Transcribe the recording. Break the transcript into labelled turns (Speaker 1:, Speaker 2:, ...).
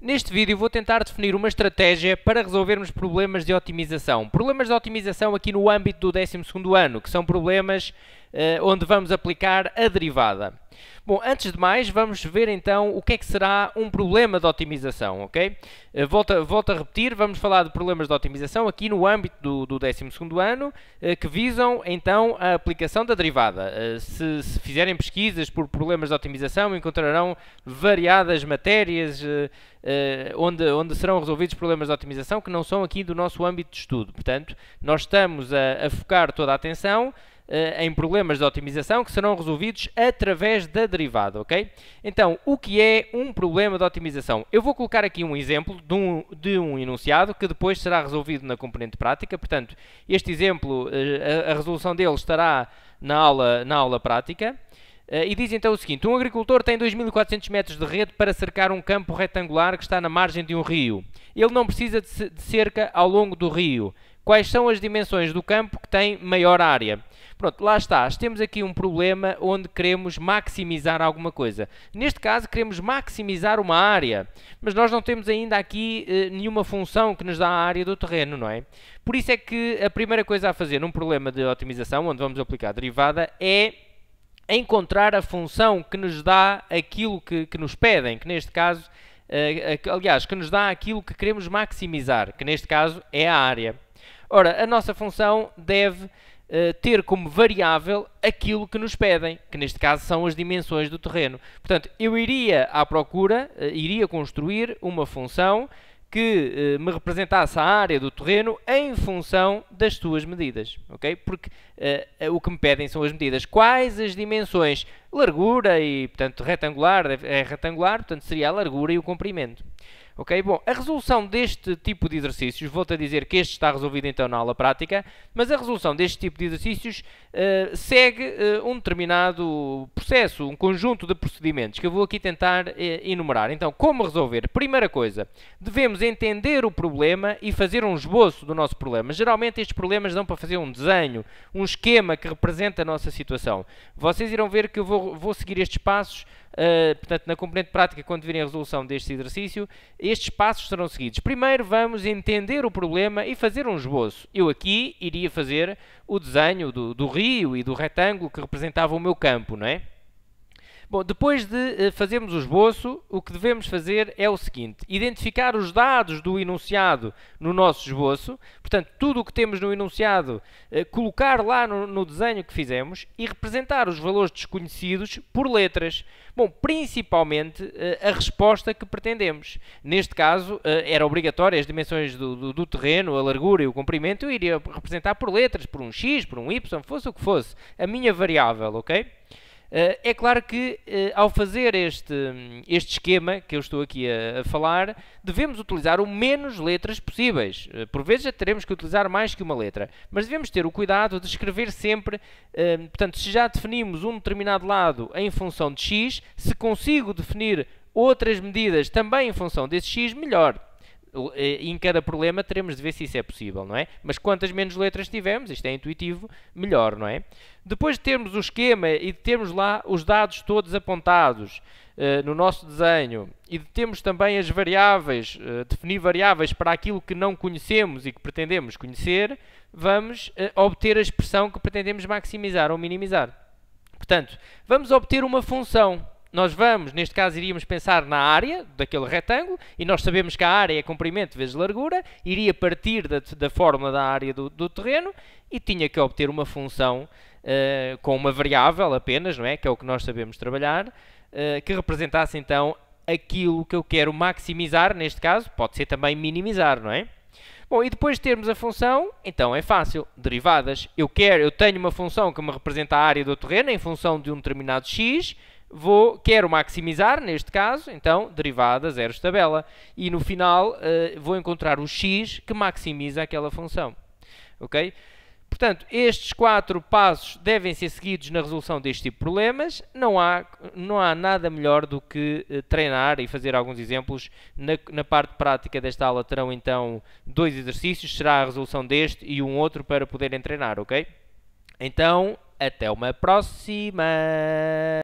Speaker 1: Neste vídeo vou tentar definir uma estratégia para resolvermos problemas de otimização. Problemas de otimização aqui no âmbito do 12º ano, que são problemas onde vamos aplicar a derivada. Bom, antes de mais, vamos ver então o que é que será um problema de otimização, ok? Volto a repetir, vamos falar de problemas de otimização aqui no âmbito do 12º ano, que visam então a aplicação da derivada. Se fizerem pesquisas por problemas de otimização, encontrarão variadas matérias onde serão resolvidos problemas de otimização que não são aqui do nosso âmbito de estudo. Portanto, nós estamos a focar toda a atenção em problemas de otimização que serão resolvidos através da derivada, ok? Então, o que é um problema de otimização? Eu vou colocar aqui um exemplo de um enunciado que depois será resolvido na componente prática. Portanto, este exemplo, a resolução dele estará na aula prática. E diz então o seguinte: um agricultor tem 2.400 metros de rede para cercar um campo retangular que está na margem de um rio. Ele não precisa de cerca ao longo do rio. Quais são as dimensões do campo que tem maior área? Pronto, lá está. Temos aqui um problema onde queremos maximizar alguma coisa. Neste caso, queremos maximizar uma área, mas nós não temos ainda aqui nenhuma função que nos dá a área do terreno, não é? Por isso é que a primeira coisa a fazer num problema de otimização, onde vamos aplicar a derivada, é encontrar a função que nos dá aquilo que nos pedem, que neste caso, aliás, que nos dá aquilo que queremos maximizar, que neste caso é a área. Ora, a nossa função deve ter como variável aquilo que nos pedem, que neste caso são as dimensões do terreno. Portanto, eu iria à procura, iria construir uma função que me representasse a área do terreno em função das suas medidas, ok? Porque o que me pedem são as medidas. Quais as dimensões? Largura e, portanto, retangular, é retangular, portanto, seria a largura e o comprimento. Ok? Bom, a resolução deste tipo de exercícios, volto a dizer que este está resolvido então na aula prática, mas a resolução deste tipo de exercícios segue um determinado processo, um conjunto de procedimentos que eu vou aqui tentar enumerar. Então, como resolver? Primeira coisa, devemos entender o problema e fazer um esboço do nosso problema. Geralmente estes problemas dão para fazer um desenho, um esquema que representa a nossa situação. Vocês irão ver que eu vou seguir estes passos. Portanto, na componente prática, quando virem a resolução deste exercício, estes passos serão seguidos. Primeiro vamos entender o problema e fazer um esboço. Eu aqui iria fazer o desenho do rio e do retângulo que representava o meu campo, não é? Bom, depois de fazermos o esboço, o que devemos fazer é o seguinte: identificar os dados do enunciado no nosso esboço, portanto, tudo o que temos no enunciado, colocar lá no desenho que fizemos e representar os valores desconhecidos por letras. Bom, principalmente a resposta que pretendemos. Neste caso, era obrigatória as dimensões do terreno, a largura e o comprimento, eu iria representar por letras, por um X, por um Y, fosse o que fosse, a minha variável, ok? É claro que ao fazer este esquema que eu estou aqui a falar, devemos utilizar o menos letras possíveis. Por vezes já teremos que utilizar mais que uma letra, mas devemos ter o cuidado de escrever sempre, portanto, se já definimos um determinado lado em função de x, se consigo definir outras medidas também em função desse x, melhor. Em cada problema teremos de ver se isso é possível, não é? Mas quantas menos letras tivermos, isto é intuitivo, melhor, não é? Depois de termos o esquema e de termos lá os dados todos apontados no nosso desenho e de termos também as variáveis, definir variáveis para aquilo que não conhecemos e que pretendemos conhecer, vamos obter a expressão que pretendemos maximizar ou minimizar. Portanto, vamos obter uma função. Nós vamos, neste caso, iríamos pensar na área daquele retângulo e nós sabemos que a área é comprimento vezes largura, iria partir da fórmula da área do terreno e tinha que obter uma função com uma variável apenas, não é? Que é o que nós sabemos trabalhar, que representasse então aquilo que eu quero maximizar, neste caso, pode ser também minimizar, não é? Bom, e depois de termos a função, então é fácil. Derivadas. Eu tenho uma função que me representa a área do terreno em função de um determinado x, quero maximizar, neste caso, então, derivada zeros tabela. E no final vou encontrar o x que maximiza aquela função. Ok? Portanto, estes 4 passos devem ser seguidos na resolução deste tipo de problemas. Não há nada melhor do que treinar e fazer alguns exemplos. Na parte prática desta aula terão então 2 exercícios. Será a resolução deste e um outro para poderem treinar, ok? Então, até uma próxima!